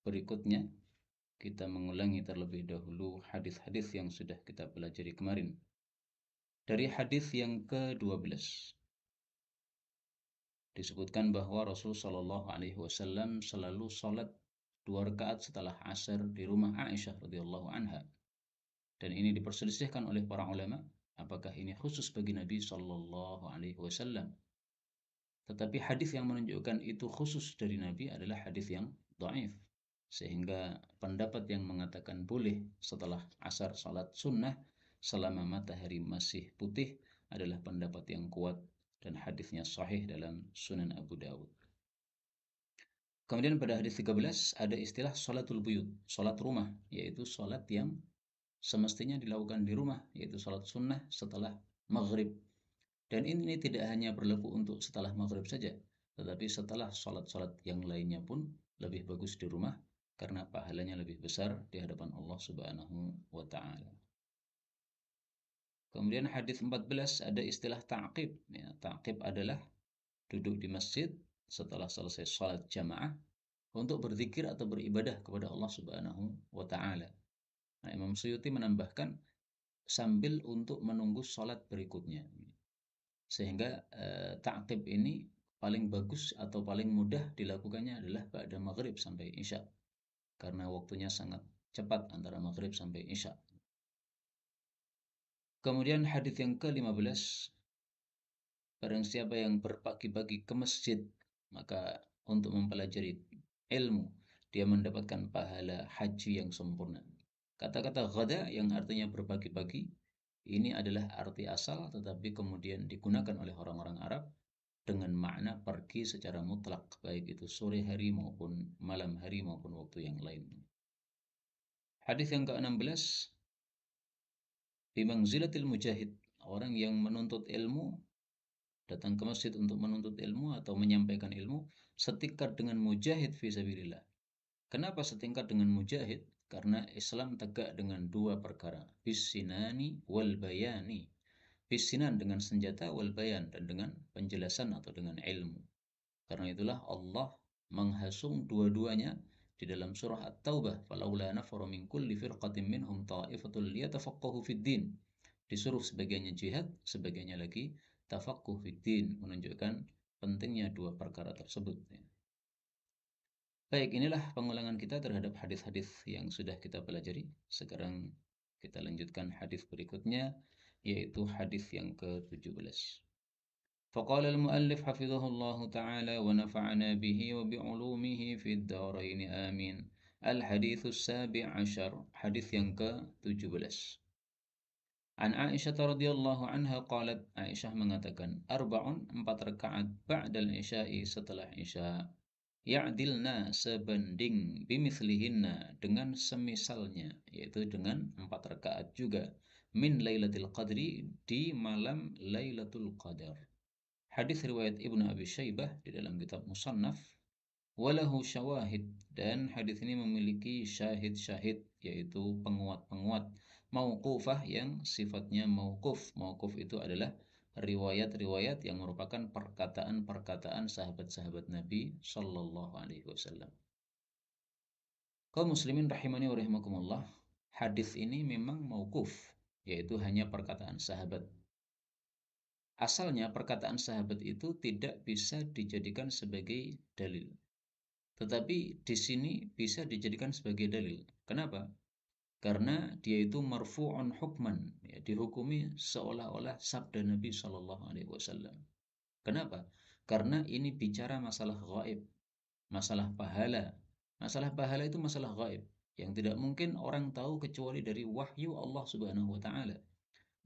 berikutnya kita mengulangi terlebih dahulu hadis-hadis yang sudah kita pelajari kemarin. Dari hadis yang ke-12 disebutkan bahwa Rasul Shallallahu Alaihi Wasallam selalu sholat 2 rakaat setelah asar di rumah Aisyah radhiyallahu anha. Dan ini diperselisihkan oleh para ulama, apakah ini khusus bagi Nabi Shallallahu Alaihi Wasallam. Tetapi hadis yang menunjukkan itu khusus dari Nabi adalah hadis yang dhaif. Sehingga pendapat yang mengatakan boleh setelah asar salat sunnah selama matahari masih putih adalah pendapat yang kuat dan hadisnya sahih dalam Sunan Abu Dawud. Kemudian pada hadis 13 ada istilah sholatul buyut, sholat rumah, yaitu sholat yang semestinya dilakukan di rumah, yaitu sholat sunnah setelah maghrib. Dan ini tidak hanya berlaku untuk setelah maghrib saja, tetapi setelah sholat-sholat yang lainnya pun lebih bagus di rumah, karena pahalanya lebih besar di hadapan Allah Subhanahu wa Ta'ala. Kemudian hadis 14 ada istilah ta'qib. Ya, ta'qib adalah duduk di masjid setelah selesai sholat jamaah untuk berzikir atau beribadah kepada Allah Subhanahu wa Ta'ala. Nah, Imam Suyuti menambahkan sambil untuk menunggu sholat berikutnya. Sehingga ta'qib ini paling bagus atau paling mudah dilakukannya adalah pada maghrib sampai isya, karena waktunya sangat cepat antara maghrib sampai isya. Kemudian hadis yang ke-15, barang siapa yang berpagi-pagi ke masjid, maka untuk mempelajari ilmu, dia mendapatkan pahala haji yang sempurna. Kata-kata ghada yang artinya berpagi-pagi, ini adalah arti asal tetapi kemudian digunakan oleh orang-orang Arab dengan makna pergi secara mutlak, baik itu sore hari maupun malam hari maupun waktu yang lain. Hadis yang ke-16, bimangzilatil mujahid, orang yang menuntut ilmu, datang ke masjid untuk menuntut ilmu atau menyampaikan ilmu, setingkat dengan mujahid fisabilillah. Kenapa setingkat dengan mujahid? Karena Islam tegak dengan dua perkara, bisinani wal bayani. Bisinan dengan senjata, wal bayan, dan dengan penjelasan atau dengan ilmu. Karena itulah Allah menghasung dua-duanya di dalam surah At-Taubah, falaula nafaru min kulli firqatin minhum ta'ifatul liyatafaqahu fid din. Disuruh sebagiannya jihad, sebagiannya lagi tafaqquh fid din, menunjukkan pentingnya dua perkara tersebut. Baik, inilah pengulangan kita terhadap hadis-hadis yang sudah kita pelajari. Sekarang kita lanjutkan hadis berikutnya, yaitu hadis yang ke-17. فقال المؤلف حفظه الله تعالى ونفعنا به وبعلومه في الدارين آمين. الحديث السابع عشر، حديث yang ke-17. An Aisyah radhiyallahu anha qalat, Aisyah mengatakan, arba'un, 4 rakaat ba'dal isya'i, setelah isya, ya'dilna, sebanding, bimithlihinna, dengan semisalnya, yaitu dengan 4 rakaat juga, min lailatul qadri, di malam lailatul qadar. Hadis riwayat Ibnu Abi Syaibah di dalam kitab Musannaf, walahu syawahid, dan hadis ini memiliki syahid-syahid, yaitu penguat-penguat, mauqufah yang sifatnya mauquf. Mauquf itu adalah riwayat-riwayat yang merupakan perkataan-perkataan sahabat-sahabat Nabi Shallallahu Alaihi Wasallam. Kaum muslimin rahimani wa rahimakumullah, hadis ini memang mauquf, yaitu hanya perkataan sahabat. Asalnya perkataan sahabat itu tidak bisa dijadikan sebagai dalil. Tetapi di sini bisa dijadikan sebagai dalil. Kenapa? Karena dia itu marfu'un hukman, ya, dihukumi seolah-olah sabda Nabi Shallallahu Alaihi Wasallam. Kenapa? Karena ini bicara masalah gaib, masalah pahala. Masalah pahala itu masalah gaib yang tidak mungkin orang tahu kecuali dari wahyu Allah Subhanahu Wa Taala.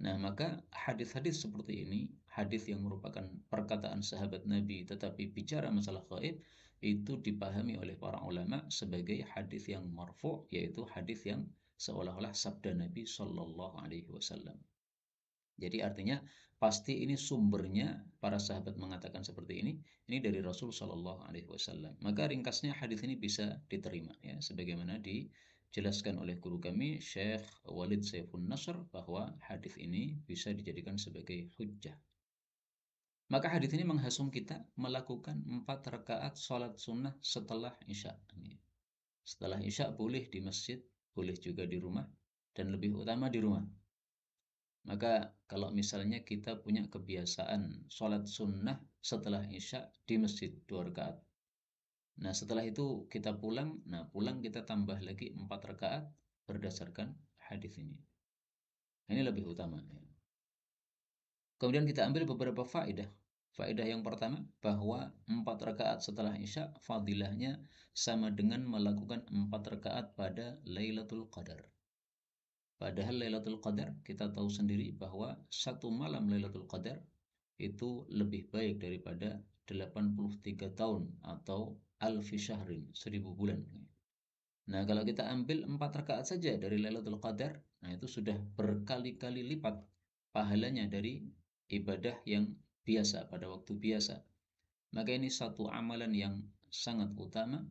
Nah, maka hadis-hadis seperti ini, hadis yang merupakan perkataan sahabat Nabi tetapi bicara masalah gaib, itu dipahami oleh para ulama sebagai hadis yang marfu', yaitu hadis yang seolah-olah sabda Nabi Shallallahu Alaihi Wasallam. Jadi artinya pasti ini sumbernya, para sahabat mengatakan seperti ini dari Rasul Shallallahu Alaihi Wasallam. Maka ringkasnya hadis ini bisa diterima, ya, sebagaimana dijelaskan oleh guru kami Syekh Walid Saifun Nasr, bahwa hadis ini bisa dijadikan sebagai hujjah. Maka hadis ini menghasung kita melakukan 4 rakaat sholat sunnah setelah isya. Setelah Isya boleh di masjid, boleh juga di rumah, dan lebih utama di rumah. Maka kalau misalnya kita punya kebiasaan sholat sunnah setelah Isya di masjid 2 rakaat. Nah setelah itu kita pulang, nah pulang kita tambah lagi 4 rakaat berdasarkan hadis ini. Ini lebih utama. Kemudian kita ambil beberapa faedah. Faedah yang pertama, bahwa 4 rakaat setelah Isya fadilahnya sama dengan melakukan 4 rakaat pada Lailatul Qadar. Padahal Lailatul Qadar kita tahu sendiri bahwa satu malam Lailatul Qadar itu lebih baik daripada 83 tahun atau alfi syahrin, 1000 bulan. Nah, kalau kita ambil 4 rakaat saja dari Lailatul Qadar, nah itu sudah berkali-kali lipat pahalanya dari ibadah yang biasa pada waktu biasa. Maka ini satu amalan yang sangat utama,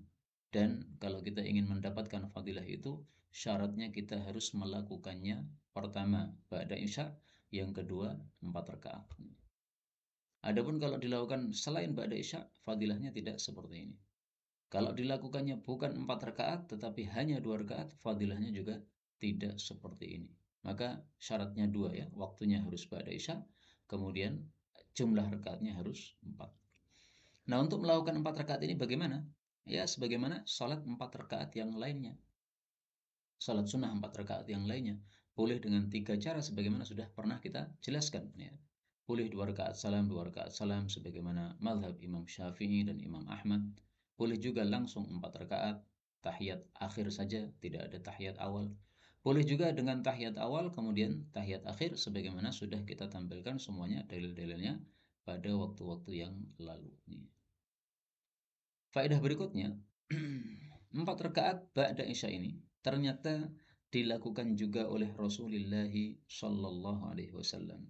dan kalau kita ingin mendapatkan fadilah itu, syaratnya kita harus melakukannya pertama ba'da Isya, yang kedua 4 rakaat. Adapun kalau dilakukan selain ba'da Isya, fadilahnya tidak seperti ini. Kalau dilakukannya bukan 4 rakaat tetapi hanya 2 rakaat, fadilahnya juga tidak seperti ini. Maka syaratnya dua ya, waktunya harus ba'da Isya, kemudian jumlah rakaatnya harus 4. Nah, untuk melakukan 4 rakaat ini bagaimana? Ya, sebagaimana sholat 4 rakaat yang lainnya. Sholat sunnah 4 rakaat yang lainnya. Boleh dengan 3 cara sebagaimana sudah pernah kita jelaskan. Ya. Boleh 2 rakaat salam, 2 rakaat salam sebagaimana mazhab Imam Syafi'i dan Imam Ahmad. Boleh juga langsung 4 rakaat, tahiyat akhir saja, tidak ada tahiyat awal. Boleh juga dengan tahiyat awal kemudian tahiyat akhir sebagaimana sudah kita tampilkan semuanya dalil-dalilnya pada waktu-waktu yang lalu. Faedah berikutnya, 4 rakaat ba'da Isya ini ternyata dilakukan juga oleh Rasulullah Shallallahu Alaihi Wasallam.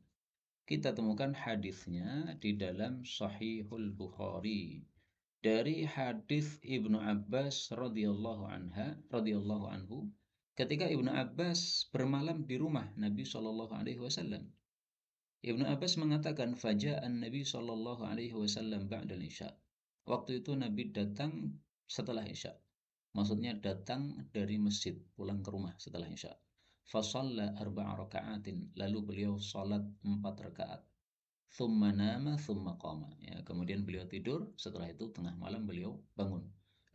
Kita temukan hadisnya di dalam Sahihul Bukhari dari hadis Ibnu Abbas radhiyallahu anhu, ketika Ibnu Abbas bermalam di rumah Nabi Shallallahu Alaihi Wasallam. Ibnu Abbas mengatakan, faja'an Nabi Shallallahu Alaihi Wasallam ba'dal Isya. Waktu itu Nabi datang setelah Isya. Maksudnya datang dari masjid, pulang ke rumah setelah Isya. Fasalla 4 raka'atin. Lalu beliau salat 4 rakaat. Thumma nama thumma qama. Ya, kemudian beliau tidur, setelah itu tengah malam beliau bangun.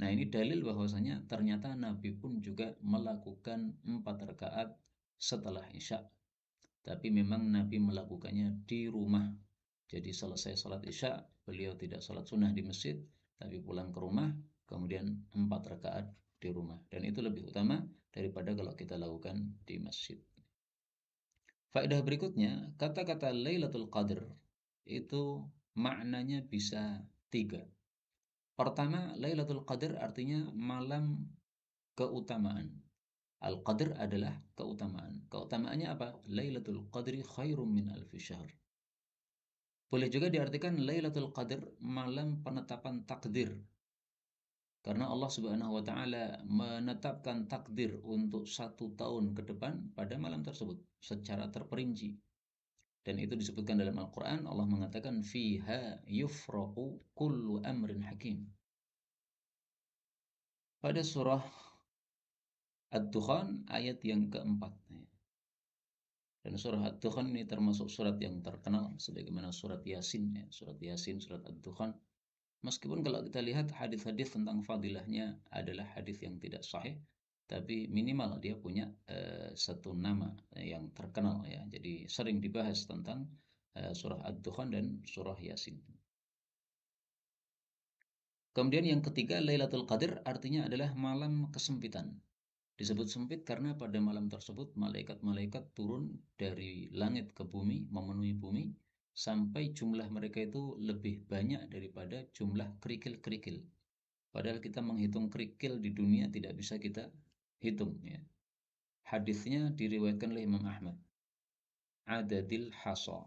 Nah, ini dalil bahwasanya ternyata Nabi pun juga melakukan 4 rakaat setelah Isya. Tapi memang Nabi melakukannya di rumah. Jadi selesai salat Isya, beliau tidak salat sunnah di masjid, tapi pulang ke rumah, kemudian 4 rakaat di rumah. Dan itu lebih utama daripada kalau kita lakukan di masjid. Faedah berikutnya, kata-kata Lailatul Qadar itu maknanya bisa 3. Pertama, Lailatul Qadar artinya malam keutamaan. Al-Qadr adalah keutamaan. Keutamaannya apa? Lailatul Qadri khairum min alfi syahr. Boleh juga diartikan Lailatul Qadr malam penetapan takdir. Karena Allah Subhanahu wa taala menetapkan takdir untuk 1 tahun ke depan pada malam tersebut secara terperinci. Dan itu disebutkan dalam Al-Qur'an, Allah mengatakan fiha yufraqu kullu amrin hakim. Pada surah Ad-Dukhan ayat yang keempat. Dan surah Ad-Dukhan ini termasuk surat yang terkenal sebagaimana surat Yasin, ya. Surat Yasin, surat Ad-Dukhan. Meskipun kalau kita lihat hadis-hadis tentang fadilahnya adalah hadis yang tidak sahih, tapi minimal dia punya satu nama yang terkenal ya. Jadi sering dibahas tentang surah Ad-Dukhan dan surah Yasin. Kemudian yang ketiga, Lailatul Qadar artinya adalah malam kesempitan. Disebut sempit karena pada malam tersebut malaikat-malaikat turun dari langit ke bumi, memenuhi bumi, sampai jumlah mereka itu lebih banyak daripada jumlah kerikil-kerikil. Padahal kita menghitung kerikil di dunia tidak bisa kita hitung. Ya. Hadisnya diriwayatkan oleh Imam Ahmad. Adadil hasa.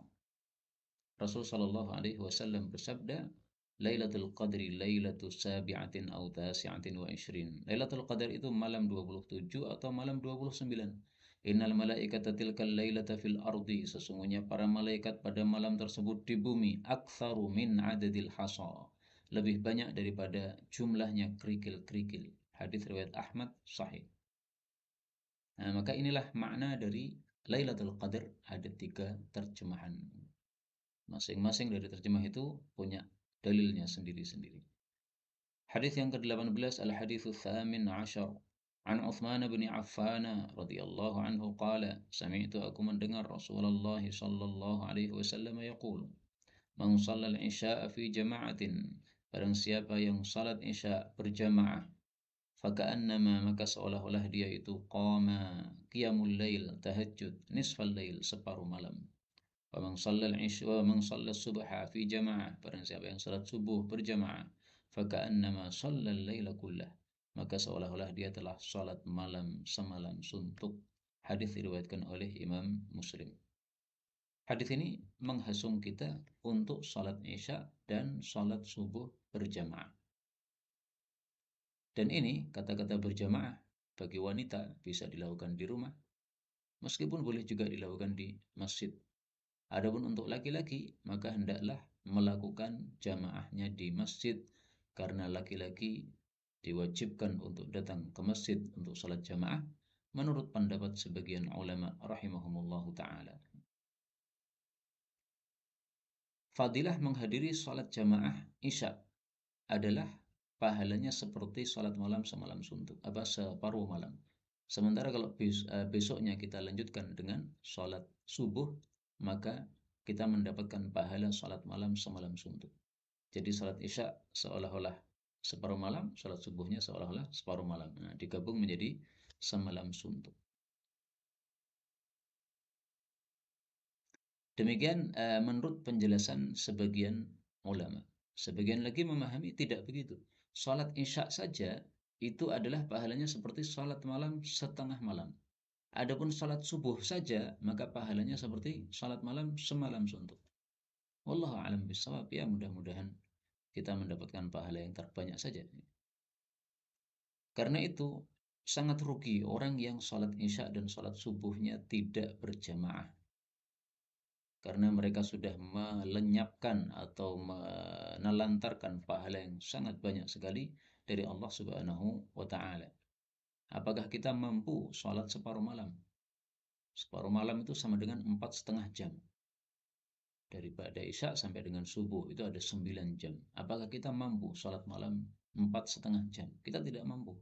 Rasul Shallallahu Alaihi Wasallam bersabda, Lailatul Qadri Lailatul Sabi'atin atau Tasi'atin wa Ishrin. Lailatul Qadar itu malam 27 atau malam 29. Innal malaikata tilkal lailata fil ardi. Sesungguhnya para malaikat pada malam tersebut di bumi aktsaru min adadil hasa. Lebih banyak daripada jumlahnya kerikil-kerikil. hadis riwayat Ahmad sahih. Nah, maka inilah makna dari Lailatul Qadar, ada 3 terjemahan. Masing-masing dari terjemah itu punya dalilnya sendiri-sendiri. Hadis yang ke-18, al-haditsus tsamin asyar. An Utsman bin Affan radhiyallahu anhu qala, sami'tu, aku mendengar Rasulullah sallallahu alaihi wasallam yaqul, man shallal isya'a fi jama'atin, barang siapa yang salat isya berjamaah, faka'annama, maka seolah-olah dia itu qama qiyamul lail, tahajud, nisfal lail, separuh malam. Wa man shallal isya wa man shallal subha fi jama'ah, barang siapa yang salat subuh berjamaah, faka'annama shallal laila kullah, maka seolah-olah dia telah salat malam semalam suntuk. Hadis diriwayatkan oleh Imam Muslim. Hadis ini menghasung kita untuk salat isya dan salat subuh berjamaah. Dan ini kata-kata berjamaah bagi wanita bisa dilakukan di rumah, meskipun boleh juga dilakukan di masjid. Adapun untuk laki-laki, maka hendaklah melakukan jamaahnya di masjid, karena laki-laki diwajibkan untuk datang ke masjid untuk salat jamaah menurut pendapat sebagian ulama rahimahumullahu ta'ala. Fadilah menghadiri salat jamaah isya adalah pahalanya seperti salat malam semalam suntuk, separuh malam. Sementara kalau besoknya kita lanjutkan dengan salat subuh, maka kita mendapatkan pahala salat malam semalam suntuk. Jadi salat isya seolah-olah separuh malam, salat subuhnya seolah-olah separuh malam. Nah, digabung menjadi semalam suntuk. Demikian menurut penjelasan sebagian ulama. Sebagian lagi memahami tidak begitu. Salat isya saja itu adalah pahalanya seperti salat malam setengah malam. Adapun salat subuh saja, maka pahalanya seperti salat malam semalam suntuk. Wallahu a'lam bishawab. Ya, mudah-mudahan kita mendapatkan pahala yang terbanyak saja. Karena itu sangat rugi orang yang salat isya dan salat subuhnya tidak berjamaah, karena mereka sudah melenyapkan atau menelantarkan pahala yang sangat banyak sekali dari Allah Subhanahu wa Ta'ala. Apakah kita mampu sholat separuh malam? Separuh malam itu sama dengan 4,5 jam. Daripada isya sampai dengan subuh itu ada 9 jam. Apakah kita mampu sholat malam 4,5 jam? Kita tidak mampu.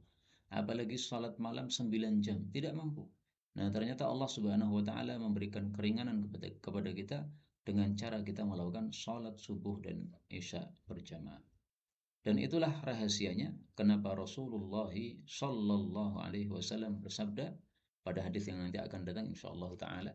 Apalagi sholat malam 9 jam, tidak mampu. Nah, ternyata Allah Subhanahu wa Ta'ala memberikan keringanan kepada kita dengan cara kita melakukan sholat subuh dan isya berjamaah. Dan itulah rahasianya kenapa Rasulullah Shallallahu Alaihi Wasallam bersabda pada hadis yang nanti akan datang insyaallah Ta'ala.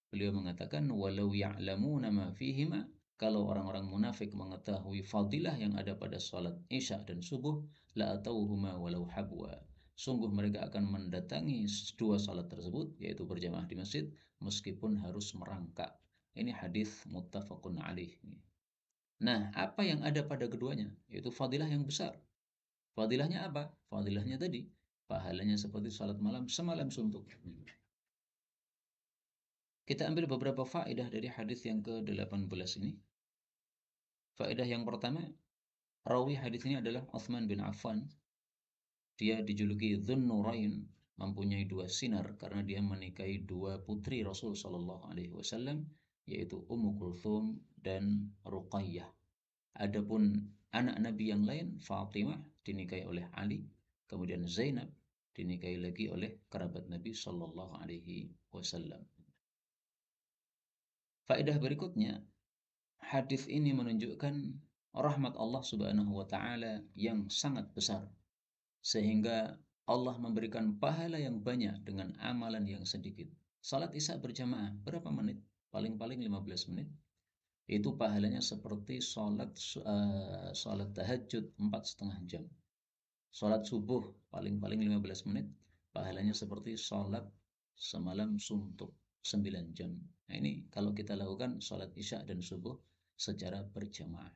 Beliau mengatakan, walau ya'lamuna ma fihima, kalau orang-orang munafik mengetahui fadilah yang ada pada salat isya dan subuh, la atauhuma walau habwa, sungguh mereka akan mendatangi dua salat tersebut, yaitu berjamaah di masjid, meskipun harus merangkak. Ini hadis muttafaqun alaih. Nah, apa yang ada pada keduanya? Yaitu fadilah yang besar. Fadilahnya apa? Fadilahnya tadi, pahalanya seperti salat malam semalam suntuk. Kita ambil beberapa faedah dari hadis yang ke-18 ini. Faedah yang pertama, rawi hadis ini adalah Utsman bin Affan. Dia dijuluki Dzun-Nurain, mempunyai 2 sinar karena dia menikahi 2 putri Rasul sallallahu alaihi wasallam, yaitu Ummu Kulthum dan Ruqayyah. Adapun anak Nabi yang lain, Fatimah dinikahi oleh Ali, kemudian Zainab dinikahi lagi oleh kerabat Nabi sallallahu alaihi wasallam. Faedah berikutnya, hadis ini menunjukkan rahmat Allah Subhanahu wa Ta'ala yang sangat besar, sehingga Allah memberikan pahala yang banyak dengan amalan yang sedikit. Salat isya berjamaah berapa menit? Paling-paling 15 menit. Itu pahalanya seperti salat tahajud 4,5 jam. Salat subuh paling-paling 15 menit, pahalanya seperti salat semalam suntuk 9 jam. Nah, ini kalau kita lakukan salat isya dan subuh secara berjamaah.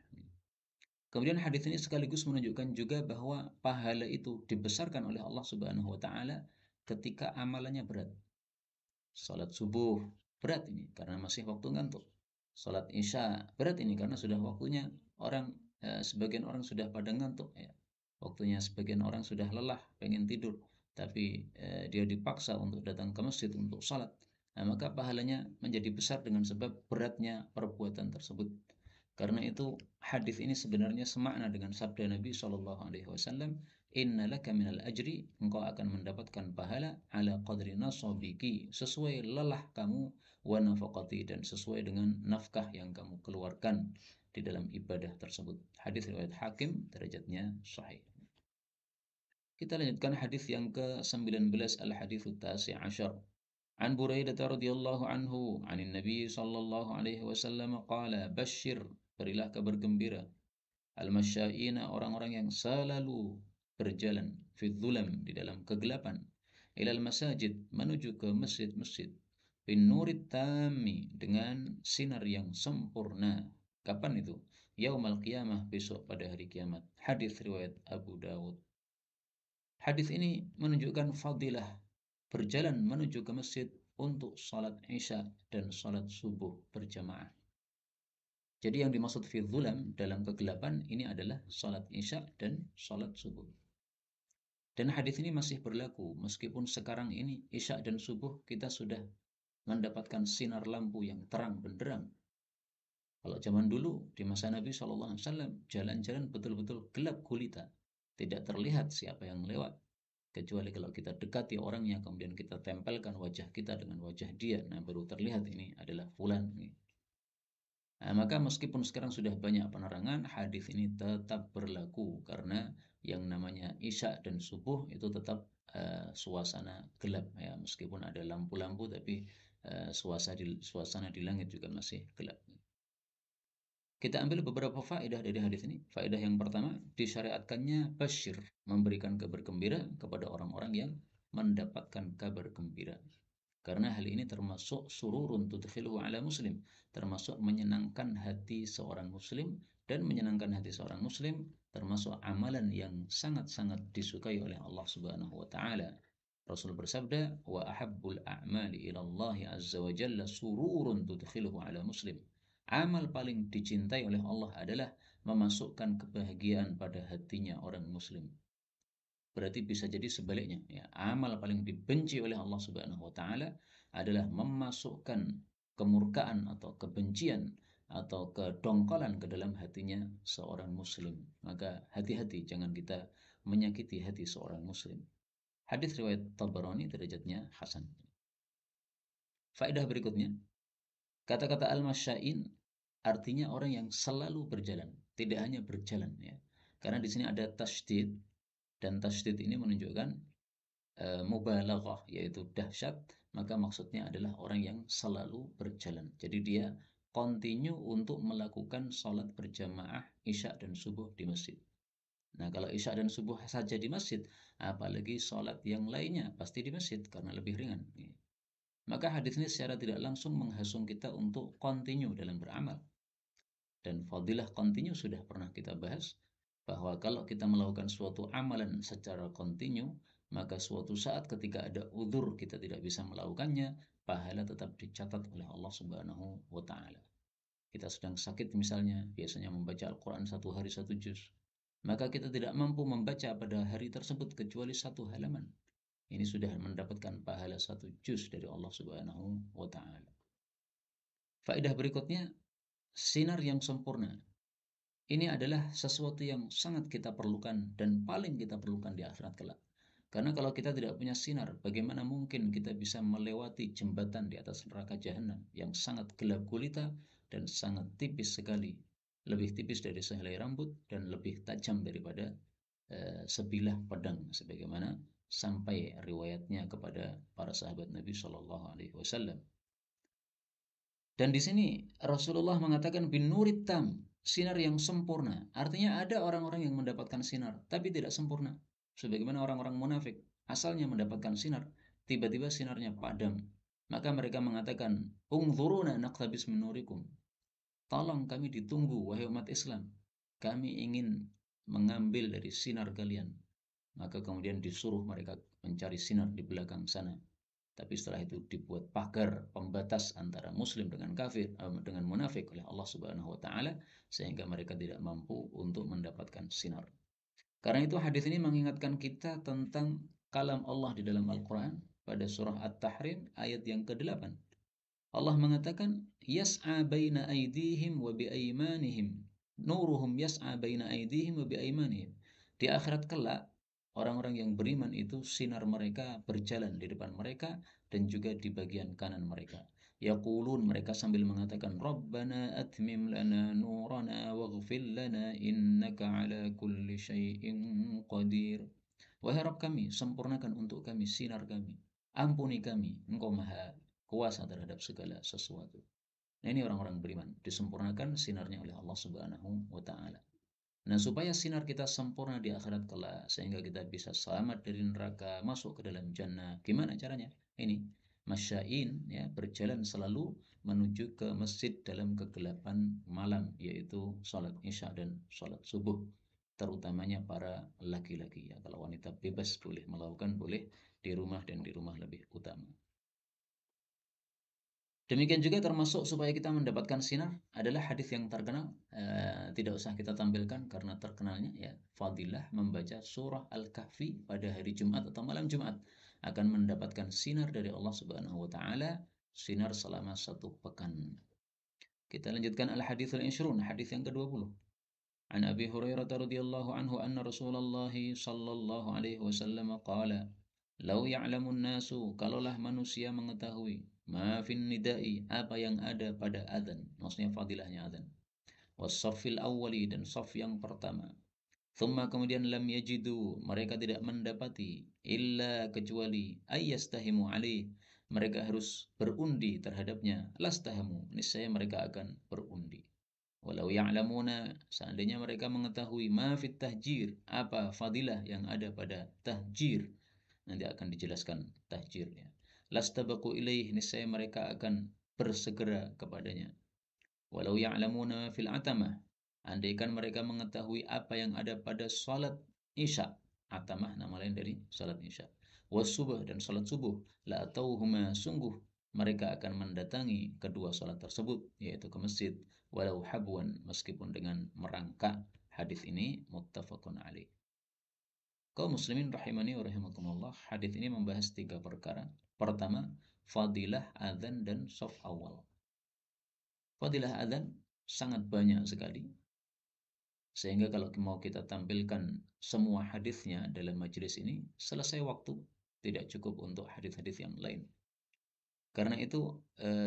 Kemudian hadis ini sekaligus menunjukkan juga bahwa pahala itu dibesarkan oleh Allah Subhanahu wa Ta'ala ketika amalannya berat. Salat subuh berat ini karena masih waktu ngantuk. Salat isya berat ini karena sudah waktunya sebagian orang sudah pada ngantuk ya. Waktunya sebagian orang sudah lelah, pengen tidur, tapi dia dipaksa untuk datang ke masjid untuk salat. Nah, maka pahalanya menjadi besar dengan sebab beratnya perbuatan tersebut. Karena itu hadis ini sebenarnya semakna dengan sabda Nabi Shallallahu Alaihi Wasallam, Inna laka minal ajri, engkau akan mendapatkan pahala ala qadri nasabiki, sesuai lelah kamu, wa nafaqati, dan sesuai dengan nafkah yang kamu keluarkan di dalam ibadah tersebut. Hadis riwayat Hakim, derajatnya sahih. Kita lanjutkan hadis yang ke-19, al-hadits tasi ashar. An Buraidah radhiyallahu anhu, anin Nabi sallallahu alaihi wasallam qala basyir, berilah kabar gembira, al-masyaina, orang-orang yang selalu berjalan, fi dhulam, di dalam kegelapan, ilal masajid, menuju ke masjid-masjid, bin nurit tami, dengan sinar yang sempurna. Kapan itu? Yaumal qiyamah, besok pada hari kiamat. Hadis riwayat Abu Dawud. Hadis ini menunjukkan fadilah berjalan menuju ke masjid untuk salat Isya dan salat subuh berjamaah. Jadi yang dimaksud fi dhulam, dalam kegelapan, ini adalah salat Isya dan salat subuh. Dan hadis ini masih berlaku meskipun sekarang ini Isya dan subuh kita sudah mendapatkan sinar lampu yang terang benderang. Kalau zaman dulu di masa Nabi SAW, jalan-jalan betul-betul gelap gulita, tidak terlihat siapa yang lewat. Kecuali kalau kita dekati orangnya, kemudian kita tempelkan wajah kita dengan wajah dia, nah baru terlihat ini adalah fulan. Nah, maka meskipun sekarang sudah banyak penerangan, hadis ini tetap berlaku karena yang namanya Isya dan subuh itu tetap suasana gelap ya, meskipun ada lampu-lampu tapi suasana di langit juga masih gelap. Kita ambil beberapa faedah dari hadis ini. Faedah yang pertama, disyariatkannya basyir, memberikan kabar gembira kepada orang-orang yang mendapatkan kabar gembira. Karena hal ini termasuk sururun tudkhiluhu ala muslim, termasuk menyenangkan hati seorang muslim, dan menyenangkan hati seorang muslim termasuk amalan yang sangat-sangat disukai oleh Allah Subhanahu wa taala. Rasul bersabda, wa ahabbul a'mali ila Allah azza wa jalla sururun tudkhiluhu ala muslim. Amal paling dicintai oleh Allah adalah memasukkan kebahagiaan pada hatinya orang muslim. Berarti bisa jadi sebaliknya ya. Amal paling dibenci oleh Allah Subhanahu wa taala adalah memasukkan kemurkaan atau kebencian atau kedongkolan ke dalam hatinya seorang muslim. Maka hati-hati jangan kita menyakiti hati seorang muslim. Hadis riwayat Tabarani, derajatnya hasan. Faedah berikutnya, kata-kata al-masyain artinya orang yang selalu berjalan, tidak hanya berjalan ya. Karena di sini ada tasydid, dan tasydid ini menunjukkan mubalaghah, yaitu dahsyat, maka maksudnya adalah orang yang selalu berjalan. Jadi dia continue untuk melakukan sholat berjamaah Isya dan subuh di masjid. Nah, kalau Isya dan subuh saja di masjid, apalagi sholat yang lainnya pasti di masjid karena lebih ringan. Maka hadis ini secara tidak langsung menghasung kita untuk continue dalam beramal. Dan fadilah continue sudah pernah kita bahas, bahwa kalau kita melakukan suatu amalan secara continue, maka suatu saat ketika ada udzur kita tidak bisa melakukannya, pahala tetap dicatat oleh Allah Subhanahu wa taala. Kita sedang sakit misalnya, biasanya membaca Al-Quran satu hari satu juz, maka kita tidak mampu membaca pada hari tersebut kecuali satu halaman. Ini sudah mendapatkan pahala satu juz dari Allah Subhanahu wa taala. Faedah berikutnya, sinar yang sempurna. Ini adalah sesuatu yang sangat kita perlukan dan paling kita perlukan di akhirat kelak. Karena kalau kita tidak punya sinar, bagaimana mungkin kita bisa melewati jembatan di atas neraka jahanam yang sangat gelap gulita dan sangat tipis sekali, lebih tipis dari sehelai rambut dan lebih tajam daripada sebilah pedang, sebagaimana sampai riwayatnya kepada para sahabat Nabi Shallallahu Alaihi Wasallam. Dan di sini Rasulullah mengatakan bin nurit tam, sinar yang sempurna. Artinya ada orang-orang yang mendapatkan sinar tapi tidak sempurna. Sebagaimana orang-orang munafik, asalnya mendapatkan sinar, tiba-tiba sinarnya padam. Maka mereka mengatakan, "Ungzuruna naqtabis min nurikum." Tolong kami ditunggu wahai umat Islam. Kami ingin mengambil dari sinar kalian. Maka kemudian disuruh mereka mencari sinar di belakang sana. Tapi setelah itu dibuat pagar pembatas antara muslim dengan kafir, dengan munafik oleh Allah Subhanahu wa taala, sehingga mereka tidak mampu untuk mendapatkan sinar. Karena itu hadis ini mengingatkan kita tentang kalam Allah di dalam Al-Quran pada surah At-Tahrim ayat yang ke-8. Allah mengatakan, yas'a baina aydihim wa biaimanihim. Nuruhum yas'a baina aydihim wa biaimanihim. Di akhirat kelak, orang-orang yang beriman itu sinar mereka berjalan di depan mereka dan juga di bagian kanan mereka. Yaqulun, mereka sambil mengatakan, Rabbana atmim lana nurana waghfir lana innaka ala kulli syai'in qadir. Wahai Rabb kami, sempurnakan untuk kami sinar kami. Ampuni kami, Engkau maha kuasa terhadap segala sesuatu. Nah, ini orang-orang beriman, disempurnakan sinarnya oleh Allah Subhanahu wa taala. Nah, supaya sinar kita sempurna di akhirat kelak sehingga kita bisa selamat dari neraka, masuk ke dalam jannah. Gimana caranya? Ini masyain, ya, berjalan selalu menuju ke masjid dalam kegelapan malam, yaitu salat Isya dan salat subuh, terutamanya para laki-laki, ya. Kalau wanita bebas boleh melakukan, boleh di rumah dan di rumah lebih utama. Demikian juga termasuk supaya kita mendapatkan sinar adalah hadis yang terkenal, tidak usah kita tampilkan karena terkenalnya, ya, fadilah membaca surah Al-Kahfi pada hari Jumat atau malam Jumat akan mendapatkan sinar dari Allah Subhanahu wa taala, sinar selama 1 pekan. Kita lanjutkan al-haditsul ishrun, hadis yang ke-20. An Abi Hurairah radhiyallahu anhu anna Rasulullah sallallahu alaihi wasallam qala, "Lau ya'lamun nasu, kalaulah manusia mengetahui, ma fin nida'i, apa yang ada pada adzan." Maksudnya fadilahnya adzan. Was-saffil awwali, dan saf yang pertama. Thumma, kemudian, lam yajidu, mereka tidak mendapati, illa, kecuali, ayyastahimu alaih, mereka harus berundi terhadapnya. Lastahamu, niscaya mereka akan berundi. Walau ya'lamuna, seandainya mereka mengetahui, ma fit tahjir, apa fadilah yang ada pada tahjir. Nanti akan dijelaskan tahjirnya. Lastabaku ilaih, niscaya mereka akan bersegera kepadanya. Walau ya'lamuna fil atamah, andaikan mereka mengetahui apa yang ada pada salat Isya. Atamah nama lain dari salat Isya. Was subuh, dan salat subuh. La tauhuma, sungguh mereka akan mendatangi kedua salat tersebut, yaitu ke masjid. Walau habwan, meskipun dengan merangkak. Hadis ini muttafaqun alaih. Kaum muslimin rahimani wa rahimakumullah, hadis ini membahas 3 perkara. Pertama, fadilah adzan dan shaf awal. Fadilah adzan sangat banyak sekali, sehingga kalau mau kita tampilkan semua hadisnya dalam majelis ini, selesai waktu, tidak cukup untuk hadis-hadis yang lain. Karena itu,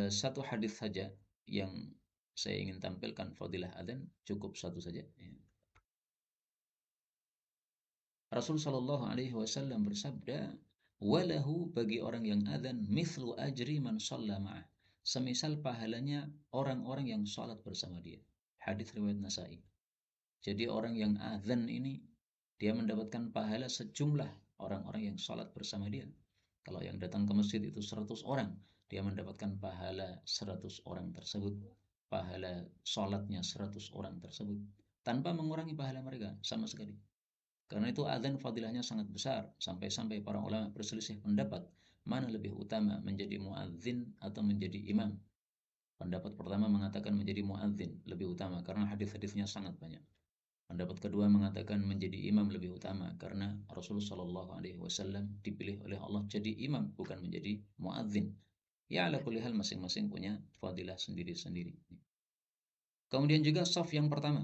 satu hadis saja yang saya ingin tampilkan fadilah adzan, cukup satu saja, ya. Rasul Shallallahu Alaihi Wasallam bersabda, walahu, bagi orang yang adzan, mithlu ajri man shalla ma'ah, semisal pahalanya orang-orang yang salat bersama dia. Hadis riwayat Nasai. Jadi orang yang adzan ini, dia mendapatkan pahala sejumlah orang-orang yang salat bersama dia. Kalau yang datang ke masjid itu 100 orang, dia mendapatkan pahala 100 orang tersebut. Pahala salatnya 100 orang tersebut, tanpa mengurangi pahala mereka sama sekali. Karena itu adzan fadilahnya sangat besar, sampai-sampai para ulama berselisih pendapat mana lebih utama, menjadi muadzin atau menjadi imam. Pendapat pertama mengatakan menjadi muadzin lebih utama karena hadis-hadisnya sangat banyak. Pendapat kedua mengatakan menjadi imam lebih utama karena Rasulullah Shallallahu Alaihi Wasallam dipilih oleh Allah jadi imam, bukan menjadi muadzin. Ya, ala kulli hal, masing-masing punya fadilah sendiri-sendiri. Kemudian juga shaf yang pertama,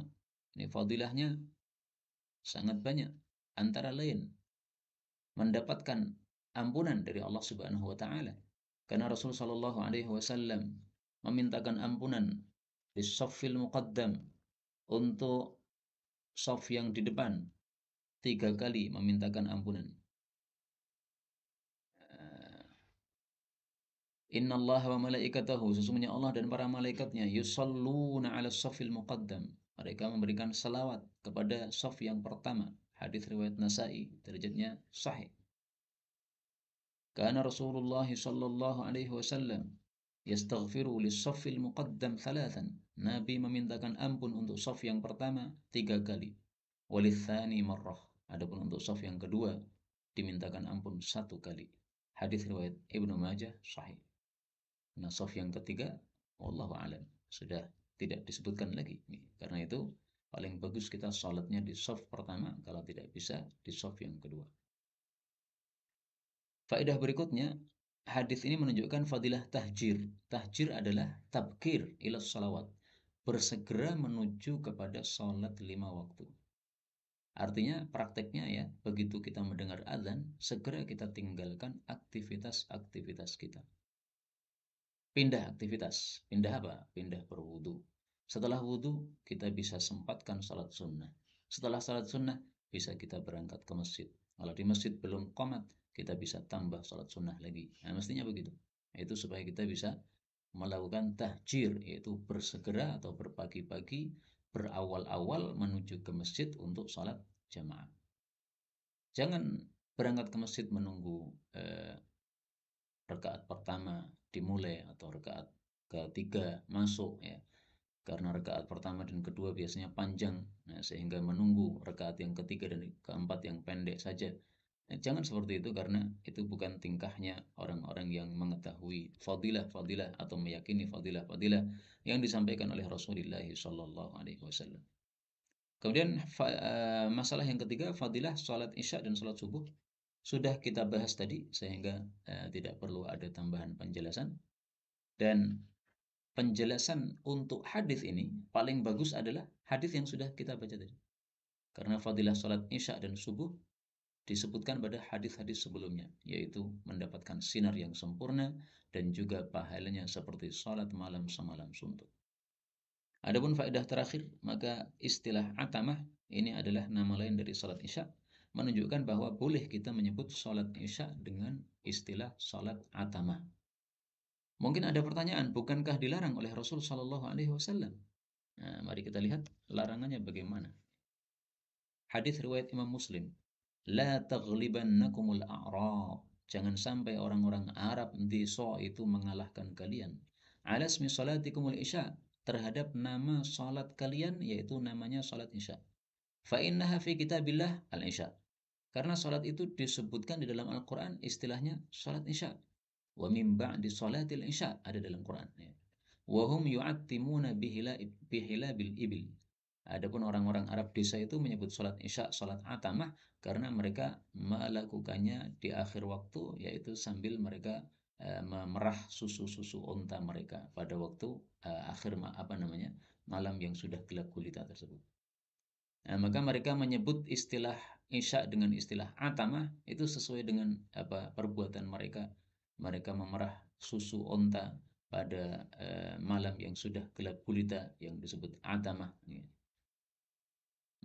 ini fadilahnya sangat banyak. Antara lain, mendapatkan ampunan dari Allah Subhanahu wa taala. Karena Rasul sallallahu alaihi wasallam memintakan ampunan di shaffil muqaddam, untuk shaf yang di depan, 3 kali memintakan ampunan. Inna Allah wa malaikatahu, sesungguhnya Allah dan para malaikatnya, yusalluna ala shaffil muqaddam, mereka memberikan salawat kepada shaf yang pertama. Hadis riwayat Nasai, derajatnya sahih. Karena Rasulullah sallallahu alaihi wasallam yastaghfiru lis-shaffil muqaddam 3. Nabi memintakan ampun untuk shaf yang pertama 3 kali. Walitsani marrah. Adapun untuk shaf yang kedua dimintakan ampun 1 kali. Hadis riwayat Ibnu Majah sahih. Nah, shaf yang ketiga wallahu alam sudah tidak disebutkan lagi. Karena itu Paling bagus kita sholatnya di shaf pertama, kalau tidak bisa di shaf yang kedua. Faedah berikutnya, hadis ini menunjukkan fadilah tahjir. Tahjir adalah tabkir ila salawat, bersegera menuju kepada sholat 5 waktu. Artinya prakteknya ya, begitu kita mendengar azan, segera kita tinggalkan aktivitas-aktivitas kita. Pindah aktivitas. Pindah apa? Pindah berwudu. Setelah wudu, kita bisa sempatkan salat sunnah. Setelah salat sunnah, bisa kita berangkat ke masjid. Kalau di masjid belum qomat, kita bisa tambah salat sunnah lagi. Nah, mestinya begitu. Itu supaya kita bisa melakukan tahjir, yaitu bersegera atau berpagi-pagi, berawal-awal menuju ke masjid untuk salat jamaah. Jangan berangkat ke masjid menunggu rakaat pertama dimulai atau rakaat ketiga masuk ya, karena rakaat pertama dan kedua biasanya panjang, nah, sehingga menunggu rakaat yang ketiga dan keempat yang pendek saja. Nah, jangan seperti itu, karena itu bukan tingkahnya orang-orang yang mengetahui fadilah-fadilah atau meyakini fadilah-fadilah yang disampaikan oleh Rasulullah Shallallahu Alaihi Wasallam. Kemudian masalah yang ketiga, fadilah sholat isya dan sholat subuh, sudah kita bahas tadi, sehingga tidak perlu ada tambahan penjelasan. Dan penjelasan untuk hadis ini paling bagus adalah hadis yang sudah kita baca tadi. Karena fadilah sholat isya dan subuh disebutkan pada hadis-hadis sebelumnya, yaitu mendapatkan sinar yang sempurna dan juga pahalanya seperti sholat malam semalam suntuk. Adapun faedah terakhir, maka istilah atamah ini adalah nama lain dari sholat isya, menunjukkan bahwa boleh kita menyebut sholat isya dengan istilah sholat atamah. Mungkin ada pertanyaan, bukankah dilarang oleh Rasul Shallallahu Alaihi Wasallam? Nah, mari kita lihat larangannya bagaimana. Hadis riwayat Imam Muslim, la taghlibannakumul a'rab. Jangan sampai orang-orang Arab di So itu mengalahkan kalian. Alasmi salatikumul isya, terhadap nama salat kalian, yaitu namanya salat isya. Fa innaha fi kitabillah al-isya. Karena salat itu disebutkan di dalam Al-Quran, istilahnya salat isya. Wa min ba'di salatil isya, ada dalam Quran ya. Wa hum yu'attimuna bihilabil ibil. Adapun orang-orang Arab desa itu menyebut salat isya salat atamah karena mereka melakukannya di akhir waktu, yaitu sambil mereka memerah susu-susu unta mereka pada waktu akhir malam yang sudah gelap gulita tersebut. Nah, maka mereka menyebut istilah isya dengan istilah atamah itu sesuai dengan perbuatan mereka. Mereka memerah susu unta pada malam yang sudah gelap gulita yang disebut atamah.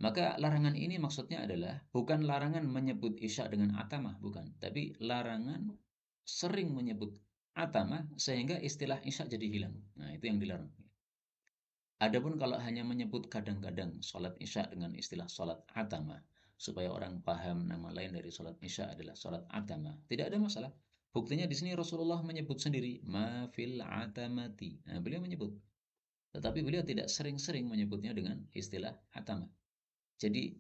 Maka larangan ini maksudnya adalah bukan larangan menyebut isya dengan atamah, bukan. Tapi larangan sering menyebut atamah sehingga istilah isya jadi hilang. Nah, itu yang dilarang. Adapun kalau hanya menyebut kadang-kadang sholat isya dengan istilah sholat atamah, supaya orang paham nama lain dari sholat isya adalah sholat atamah, tidak ada masalah. Buktinya di sini Rasulullah menyebut sendiri, ma fil atamati. Nah, beliau menyebut. Tetapi beliau tidak sering-sering menyebutnya dengan istilah atamah. Jadi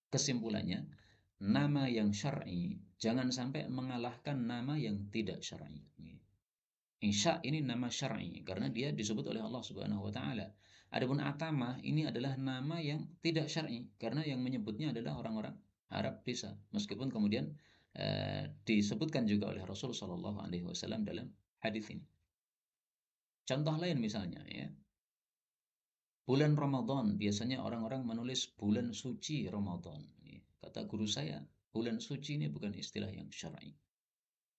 kesimpulannya, nama yang syar'i jangan sampai mengalahkan nama yang tidak syar'i. Isya ini nama syar'i karena dia disebut oleh Allah Subhanahu wa taala. Adapun atamah ini adalah nama yang tidak syar'i karena yang menyebutnya adalah orang-orang Arab desa. Meskipun kemudian disebutkan juga oleh Rasul Shallallahu alaihi wasallam dalam hadis ini. Contoh lain misalnya ya. Bulan Ramadan, biasanya orang-orang menulis bulan suci Ramadan. Kata guru saya, bulan suci ini bukan istilah yang syar'i.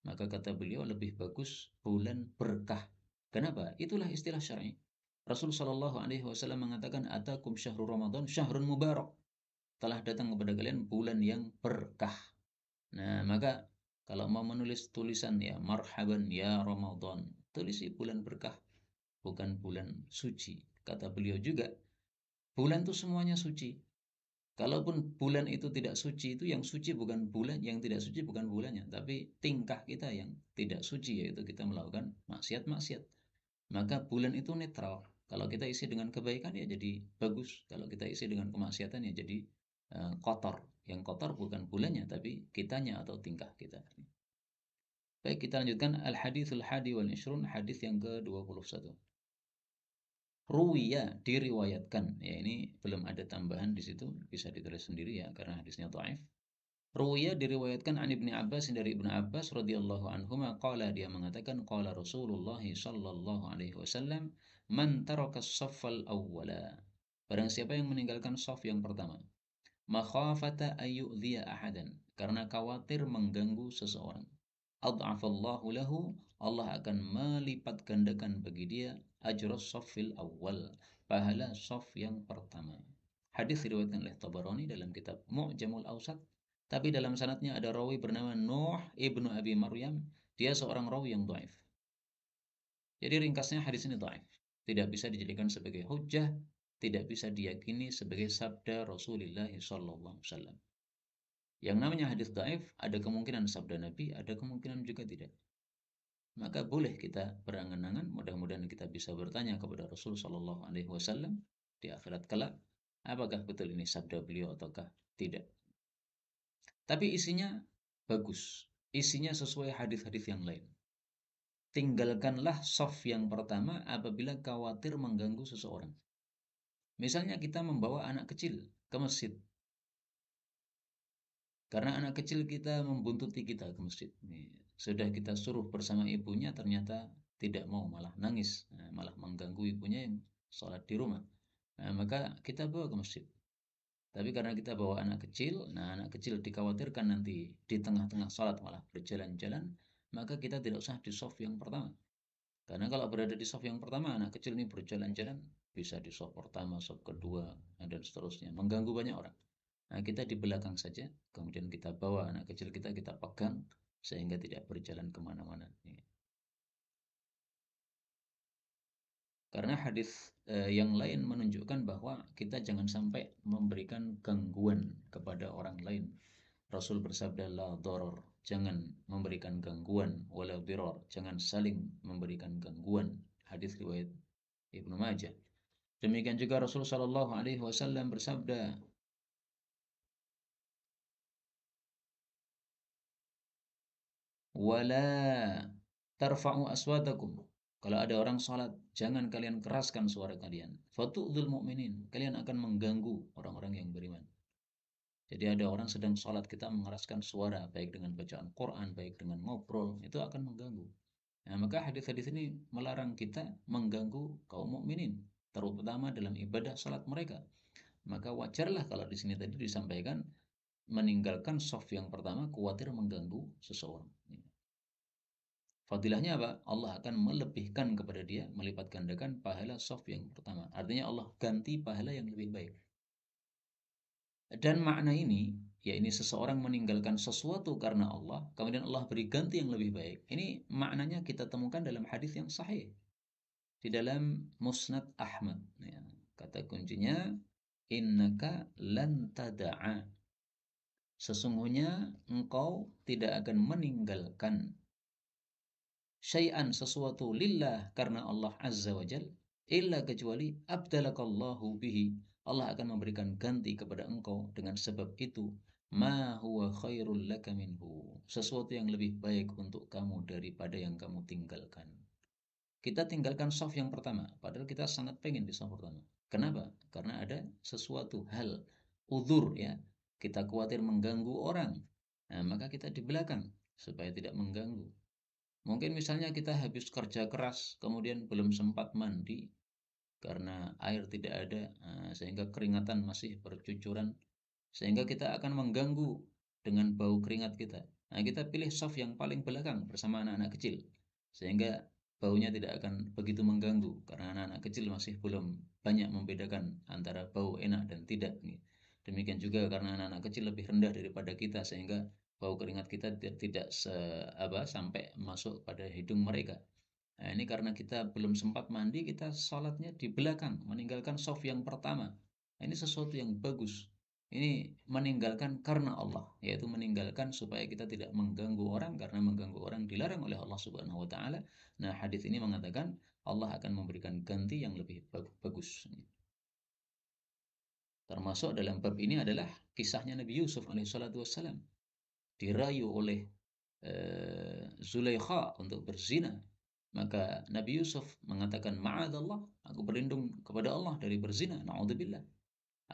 Maka kata beliau lebih bagus bulan berkah. Kenapa? Itulah istilah syar'i. Rasul Shallallahu Alaihi Wasallam mengatakan, "Atakum syahrul Ramadan syahrun mubarak." Telah datang kepada kalian bulan yang berkah. Nah, maka kalau mau menulis tulisan ya marhaban ya Ramadan, tulisi bulan berkah, bukan bulan suci. Kata beliau juga, bulan itu semuanya suci. Kalaupun bulan itu tidak suci, itu yang suci bukan bulan, yang tidak suci bukan bulannya, tapi tingkah kita yang tidak suci, yaitu kita melakukan maksiat-maksiat. Maka bulan itu netral. Kalau kita isi dengan kebaikan ya jadi bagus. Kalau kita isi dengan kemaksiatan ya jadi kotor. Yang kotor bukan bulannya, tapi kitanya atau tingkah kita. Baik, kita lanjutkan al-haditsul hadi wal ishrun, hadis yang ke-21. Ruwiya diriwayatkan. Ya ini belum ada tambahan di situ, bisa ditulis sendiri ya karena hadisnya dhaif. Ruwiya diriwayatkan an Ibnu Abbas dari Ibnu Abbas radhiyallahu anhuma qala dia mengatakan qala Rasulullah sallallahu alaihi wasallam man taraka as-saffal awwala. Barang siapa yang meninggalkan shaf yang pertama, makhafata ayyudhiya ahadan, karena khawatir mengganggu seseorang, adhafallahu lahu, Allah akan melipat gandakan bagi dia ajros shaffil awal, pahala shaf yang pertama. Hadis diriwayatkan oleh Tabarani dalam kitab Mu'jamul Awsat, tapi dalam sanadnya ada rawi bernama Nuh ibnu Abi Maryam, dia seorang rawi yang dhaif. Jadi ringkasnya hadis ini dhaif, tidak bisa dijadikan sebagai hujjah, tidak bisa diyakini sebagai sabda Rasulullah sallallahu alaihi wasallam. Yang namanya hadis dhaif ada kemungkinan sabda Nabi, ada kemungkinan juga tidak. Maka boleh kita berangan-angan, mudah-mudahan kita bisa bertanya kepada Rasul sallallahu alaihi wasallam di akhirat kelak, apakah betul ini sabda beliau ataukah tidak. Tapi isinya bagus, isinya sesuai hadis-hadis yang lain. Tinggalkanlah shaf yang pertama apabila khawatir mengganggu seseorang. Misalnya kita membawa anak kecil ke masjid, karena anak kecil kita membuntuti kita ke masjid. Sudah kita suruh bersama ibunya, ternyata tidak mau, malah nangis, malah mengganggu ibunya yang sholat di rumah. Nah, maka kita bawa ke masjid. Tapi karena kita bawa anak kecil, nah anak kecil dikhawatirkan nanti di tengah-tengah sholat malah berjalan-jalan, maka kita tidak usah di shaf yang pertama. Karena kalau berada di shaf yang pertama, anak kecil ini berjalan-jalan, bisa di shaf pertama, shaf kedua, dan seterusnya, mengganggu banyak orang. Nah, kita di belakang saja, kemudian kita bawa anak kecil kita pegang, sehingga tidak berjalan kemana-mana. Karena hadis yang lain menunjukkan bahwa kita jangan sampai memberikan gangguan kepada orang lain. Rasul bersabda, la doror, jangan memberikan gangguan, wala diror, jangan saling memberikan gangguan. Hadis riwayat Ibnu Majah. Demikian juga Rasul Shallallahu Alaihi Wasallam bersabda, wala tarfa'u aswatakum. Kalau ada orang salat, jangan kalian keraskan suara kalian. Fatu'dzul mu'minin, kalian akan mengganggu orang-orang yang beriman. Jadi ada orang sedang salat, kita mengeraskan suara, baik dengan bacaan Quran, baik dengan ngobrol, itu akan mengganggu. Nah, maka hadis-hadis ini melarang kita mengganggu kaum mukminin, terutama dalam ibadah salat mereka. Maka wajarlah kalau di sini tadi disampaikan meninggalkan shaf yang pertama khawatir mengganggu seseorang. Fadilahnya apa? Allah akan melebihkan kepada dia, melipat gandakan pahala shaf yang pertama. Artinya Allah ganti pahala yang lebih baik. Dan makna ini, ya ini seseorang meninggalkan sesuatu karena Allah, kemudian Allah beri ganti yang lebih baik. Ini maknanya kita temukan dalam hadis yang sahih. Di dalam Musnad Ahmad. Ya, kata kuncinya, innaka lan tada'a. Sesungguhnya engkau tidak akan meninggalkan syai'an, sesuatu, lillah, karena Allah Azza wa Jal, illa, kecuali abdalakallahu bihi, Allah akan memberikan ganti kepada engkau dengan sebab itu, ma huwa khairul laka minhu, sesuatu yang lebih baik untuk kamu daripada yang kamu tinggalkan. Kita tinggalkan shaf yang pertama, padahal kita sangat pengen di shaf pertama. Kenapa? Karena ada sesuatu hal, uzur ya, kita khawatir mengganggu orang. Nah, maka kita di belakang supaya tidak mengganggu. Mungkin misalnya kita habis kerja keras, kemudian belum sempat mandi karena air tidak ada, sehingga keringatan masih bercucuran, sehingga kita akan mengganggu dengan bau keringat kita. Nah, kita pilih shaf yang paling belakang bersama anak-anak kecil, sehingga baunya tidak akan begitu mengganggu, karena anak-anak kecil masih belum banyak membedakan antara bau enak dan tidak. Demikian juga karena anak-anak kecil lebih rendah daripada kita, sehingga bau keringat kita tidak sampai masuk pada hidung mereka. Nah, ini karena kita belum sempat mandi, kita sholatnya di belakang, meninggalkan shaf yang pertama. Nah, ini sesuatu yang bagus. Ini meninggalkan karena Allah, yaitu meninggalkan supaya kita tidak mengganggu orang, karena mengganggu orang dilarang oleh Allah Subhanahu wa taala. Nah, hadis ini mengatakan Allah akan memberikan ganti yang lebih bagus. Termasuk dalam bab ini adalah kisahnya Nabi Yusuf alaihissalatu wassalam, dirayu oleh Zulaikha untuk berzina. Maka Nabi Yusuf mengatakan, ma'adallah, aku berlindung kepada Allah dari berzina, na'udzubillah.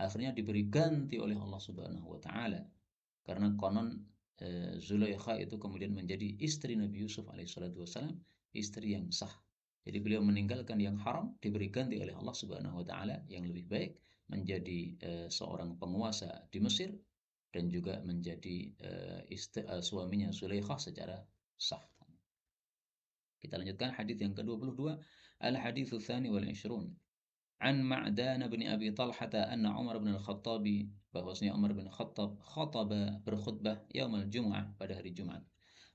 Akhirnya diberi ganti oleh Allah Subhanahu wa taala. Karena konon Zulaikha itu kemudian menjadi istri Nabi Yusuf alaihissalatu wassalam, istri yang sah. Jadi beliau meninggalkan yang haram, diberi ganti oleh Allah Subhanahu wa taala yang lebih baik, menjadi seorang penguasa di Mesir dan juga menjadi suaminya Zulaikha secara sah. Kita lanjutkan hadis yang ke-22, al-haditsu tsani wal 20. An Ma'dan bin Abi Talhah anna Umar bin Al-Khattab, bahwasanya Umar bin Khattab khataba, berkhutbah yaumul Jumu'ah, pada hari Jumat.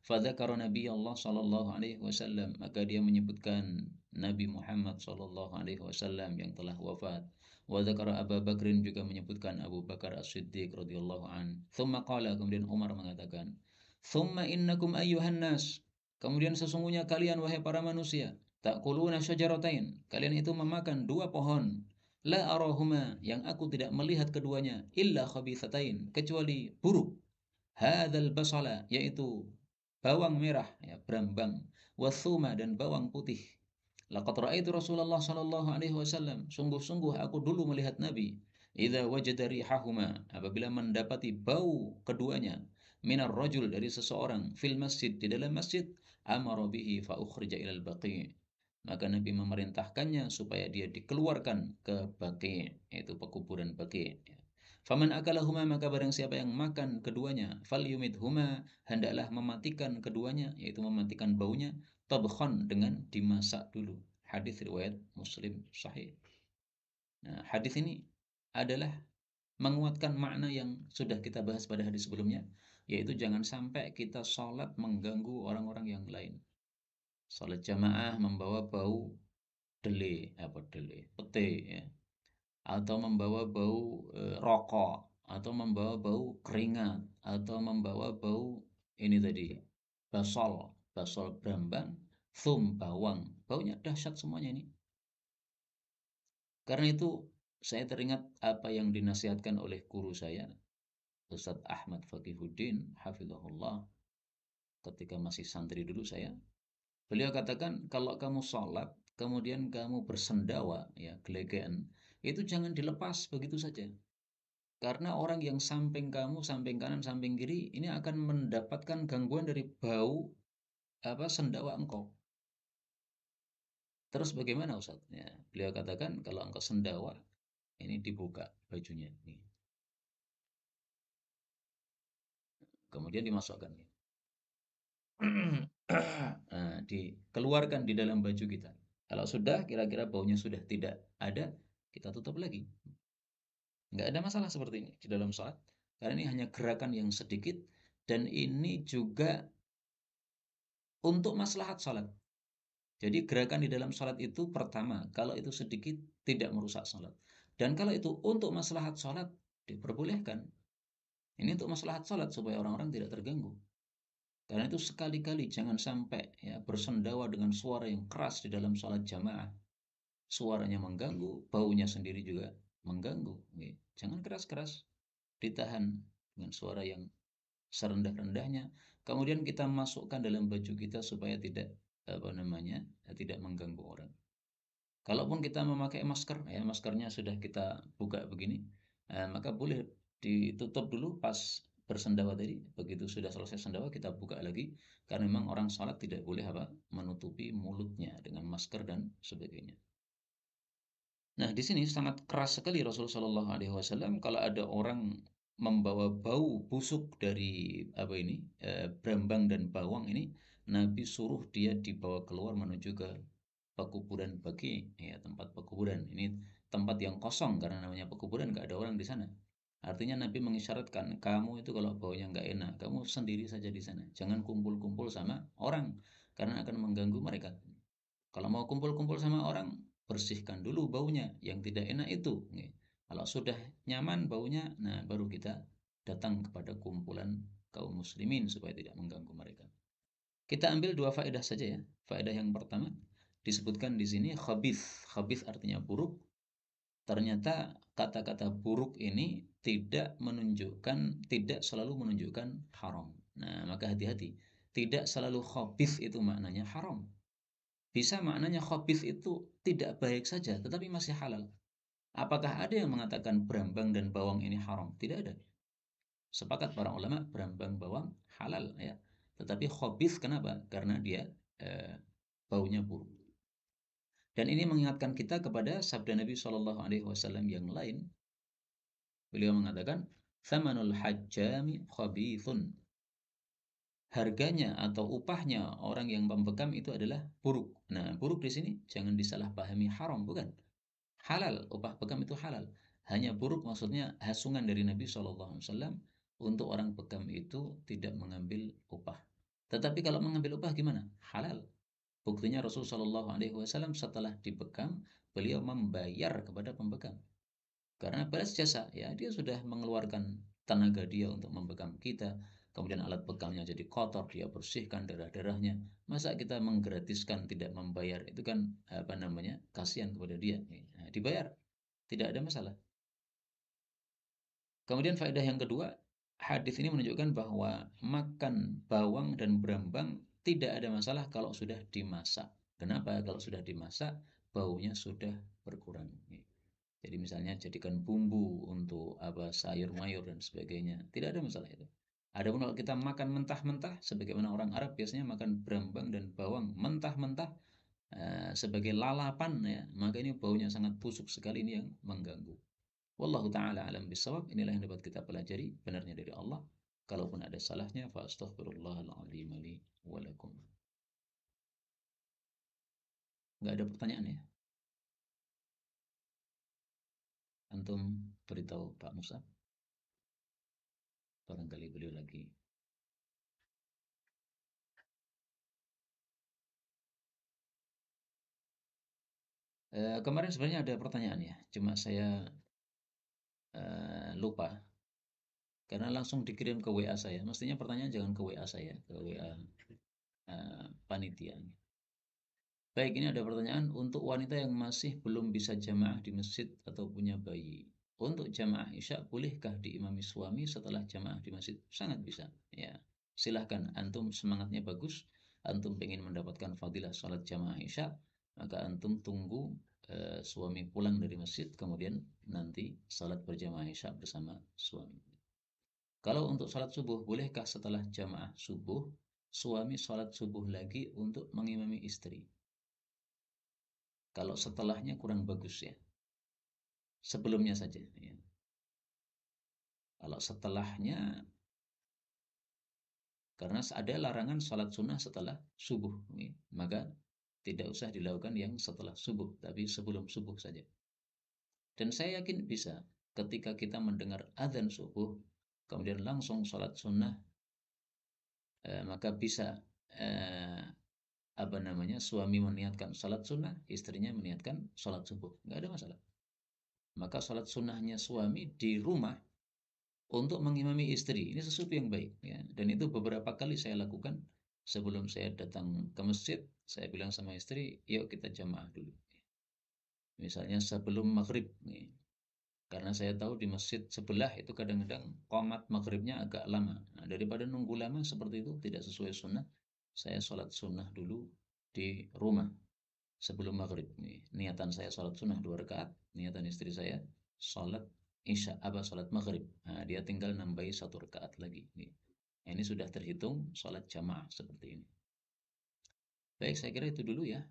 Fadzakara Nabi Allah sallallahu alaihi wasallam, maka dia menyebutkan Nabi Muhammad sallallahu alaihi wasallam yang telah wafat. Wa dzakara Abu Bakrin, juga menyebutkan Abu Bakar As-Siddiq radhiyallahu an. Tsumma qala, kemudian Umar mengatakan, "Tsumma innakum ayyuhan nas." Kemudian sesungguhnya kalian wahai para manusia, ta'kuluna syajaratain, kalian itu memakan dua pohon, la arahuma, yang aku tidak melihat keduanya, illa khabithatain, kecuali buruk. Hadzal basala, yaitu bawang merah, ya, brambang, wathuma, dan bawang putih. Laqad ra'aitu Rasulullah sallallahu alaihi wasallam, sungguh-sungguh aku dulu melihat Nabi, idza wajada rihahuma, apabila mendapati bau keduanya, minar rajul, dari seseorang, fil masjid, di dalam masjid, amara bihi fa ukhrija ilal baqi, maka Nabi memerintahkannya supaya dia dikeluarkan ke Baqi, yaitu pekuburan Baqi. Faman akalahuma, maka barang siapa yang makan keduanya, falyumidhuma, hendaklah mematikan keduanya, yaitu mematikan baunya, tabkhan, dengan dimasak dulu. Hadis riwayat Muslim sahih. Nah, hadis ini adalah menguatkan makna yang sudah kita bahas pada hadis sebelumnya, yaitu jangan sampai kita sholat mengganggu orang-orang yang lain. Sholat jamaah membawa bau pete, ya, atau membawa bau rokok, atau membawa bau keringat, atau membawa bau ini tadi, basol brambang, bawang, baunya dahsyat semuanya ini. Karena itu saya teringat apa yang dinasihatkan oleh guru saya, Ustadz Ahmad Faqihuddin hafizahullah, ketika masih santri dulu saya. Beliau katakan, kalau kamu sholat kemudian kamu bersendawa, ya, gelegean, itu jangan dilepas begitu saja. Karena orang yang samping kamu, samping kanan, samping kiri, ini akan mendapatkan gangguan dari bau sendawa engkau. Terus bagaimana Ustaz? Ya, beliau katakan, kalau engkau sendawa, ini dibuka bajunya, nih. Kemudian dimasukkan. Nah, dikeluarkan di dalam baju kita. Kalau sudah, kira-kira baunya sudah tidak ada, kita tutup lagi. Nggak ada masalah seperti ini di dalam sholat. Karena ini hanya gerakan yang sedikit, dan ini juga untuk maslahat sholat. Jadi gerakan di dalam sholat itu, pertama, kalau itu sedikit tidak merusak sholat. Dan kalau itu untuk maslahat sholat, diperbolehkan. Ini untuk maslahat sholat supaya orang-orang tidak terganggu. Karena itu sekali-kali jangan sampai, ya, bersendawa dengan suara yang keras di dalam sholat jamaah. Suaranya mengganggu, baunya sendiri juga mengganggu. Jangan keras-keras, ditahan dengan suara yang serendah-rendahnya. Kemudian kita masukkan dalam baju kita supaya tidak tidak mengganggu orang. Kalaupun kita memakai masker, ya, maskernya sudah kita buka begini, maka boleh ditutup dulu pas bersendawa tadi. Begitu sudah selesai sendawa, kita buka lagi, karena memang orang sholat tidak boleh menutupi mulutnya dengan masker dan sebagainya. Nah, di sini sangat keras sekali Rasulullah SAW kalau ada orang membawa bau busuk dari brambang dan bawang ini, Nabi suruh dia dibawa keluar menuju ke pekuburan Baqi, ya, tempat pekuburan. Ini tempat yang kosong karena namanya pekuburan, nggak ada orang di sana. Artinya Nabi mengisyaratkan, kamu itu kalau baunya nggak enak, kamu sendiri saja di sana. Jangan kumpul-kumpul sama orang karena akan mengganggu mereka. Kalau mau kumpul-kumpul sama orang, bersihkan dulu baunya yang tidak enak itu. Kalau sudah nyaman baunya, nah baru kita datang kepada kumpulan kaum muslimin supaya tidak mengganggu mereka. Kita ambil dua faedah saja, ya. Faedah yang pertama, disebutkan di sini khabith. Khabith artinya buruk. Ternyata kata-kata buruk ini tidak selalu menunjukkan haram. Nah, maka hati-hati. Tidak selalu khabith itu maknanya haram. Bisa maknanya khabith itu tidak baik saja, tetapi masih halal. Apakah ada yang mengatakan berambang dan bawang ini haram? Tidak ada. Sepakat para ulama berambang bawang halal ya. Tetapi khabith kenapa? Karena dia eh, baunya buruk. Dan ini mengingatkan kita kepada sabda Nabi Shallallahu Alaihi Wasallam yang lain. Beliau mengatakan, "Thamanul hajjami khabithun." Harganya atau upahnya orang yang membekam itu adalah buruk. Nah, buruk di sini jangan disalahpahami haram, bukan. Halal, upah bekam itu halal. Hanya buruk maksudnya hasungan dari Nabi SAW untuk orang bekam itu tidak mengambil upah. Tetapi kalau mengambil upah gimana? Halal. Buktinya Rasulullah SAW setelah dibekam, beliau membayar kepada pembekam. Karena balas jasa, ya dia sudah mengeluarkan tenaga dia untuk membekam kita, kemudian alat bekamnya jadi kotor, dia bersihkan darah-darahnya. Masa kita menggratiskan tidak membayar? Itu kan apa namanya? Kasihan kepada dia. Nah, dibayar, tidak ada masalah. Kemudian faedah yang kedua, hadis ini menunjukkan bahwa makan bawang dan berambang tidak ada masalah kalau sudah dimasak. Kenapa? Kalau sudah dimasak, baunya sudah berkurang. Jadi misalnya jadikan bumbu untuk apa sayur mayur dan sebagainya, tidak ada masalah itu. Adapun kalau kita makan mentah-mentah, sebagaimana orang Arab biasanya makan berambang dan bawang mentah-mentah sebagai lalapan ya, maka ini baunya sangat busuk sekali, ini yang mengganggu. Wallahu taala alam bisawab. Inilah yang dapat kita pelajari, benarnya dari Allah. Kalaupun ada salahnya, fa astaghfirullahaladzim li wa lakum. Nggak ada pertanyaan ya? Antum beritahu Pak Musa, barangkali beliau lagi. Kemarin sebenarnya ada pertanyaan ya, cuma saya lupa karena langsung dikirim ke WA saya. Mestinya pertanyaan jangan ke WA saya, ke WA panitia. Baik, ini ada pertanyaan untuk wanita yang masih belum bisa jamaah di masjid atau punya bayi. Untuk jamaah Isya, bolehkah diimami suami setelah jamaah di masjid? Sangat bisa. Ya, silahkan. Antum semangatnya bagus. Antum ingin mendapatkan fadilah salat jamaah Isya, maka antum tunggu suami pulang dari masjid, kemudian nanti salat berjamaah Isya bersama suami. Kalau untuk salat subuh, bolehkah setelah jamaah subuh suami salat subuh lagi untuk mengimami istri? Kalau setelahnya kurang bagus ya. Sebelumnya saja ya. Kalau setelahnya, karena ada larangan salat sunnah setelah subuh ya. Maka tidak usah dilakukan yang setelah subuh, tapi sebelum subuh saja. Dan saya yakin bisa ketika kita mendengar azan subuh kemudian langsung salat sunnah, maka bisa eh, apa namanya, suami meniatkan salat sunnah, istrinya meniatkan salat subuh, nggak ada masalah. Maka salat sunnahnya suami di rumah untuk mengimami istri ini sesuatu yang baik ya. Dan itu beberapa kali saya lakukan. Sebelum saya datang ke masjid, saya bilang sama istri, yuk kita jamaah dulu, misalnya sebelum maghrib nih. Karena saya tahu di masjid sebelah itu kadang-kadang qomat maghribnya agak lama. Nah, daripada nunggu lama seperti itu tidak sesuai sunnah, saya sholat sunnah dulu di rumah sebelum maghrib nih. Niatan saya sholat sunnah 2 rakaat, niatan istri saya sholat isya apa sholat maghrib. Nah, dia tinggal nambahi 1 rakaat lagi nih. Nah, ini sudah terhitung sholat jamaah seperti ini. Baik, saya kira itu dulu ya.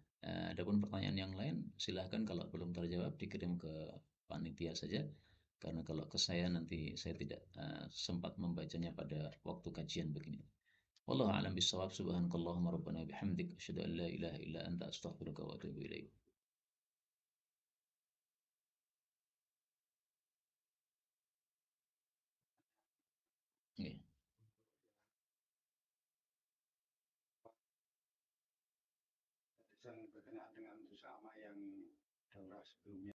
Adapun pertanyaan yang lain silahkan, kalau belum terjawab dikirim ke panitia saja, karena kalau ke saya nanti saya tidak sempat membacanya pada waktu kajian begini. Wallahu a'lam bishawab. Subhanakallahumma rabbana bihamdik asyhadu an la ilaha illa anta astaghfiruka wa atubu ilaik. Nggih. Berkenaan dengan sama yang daurah sebelumnya.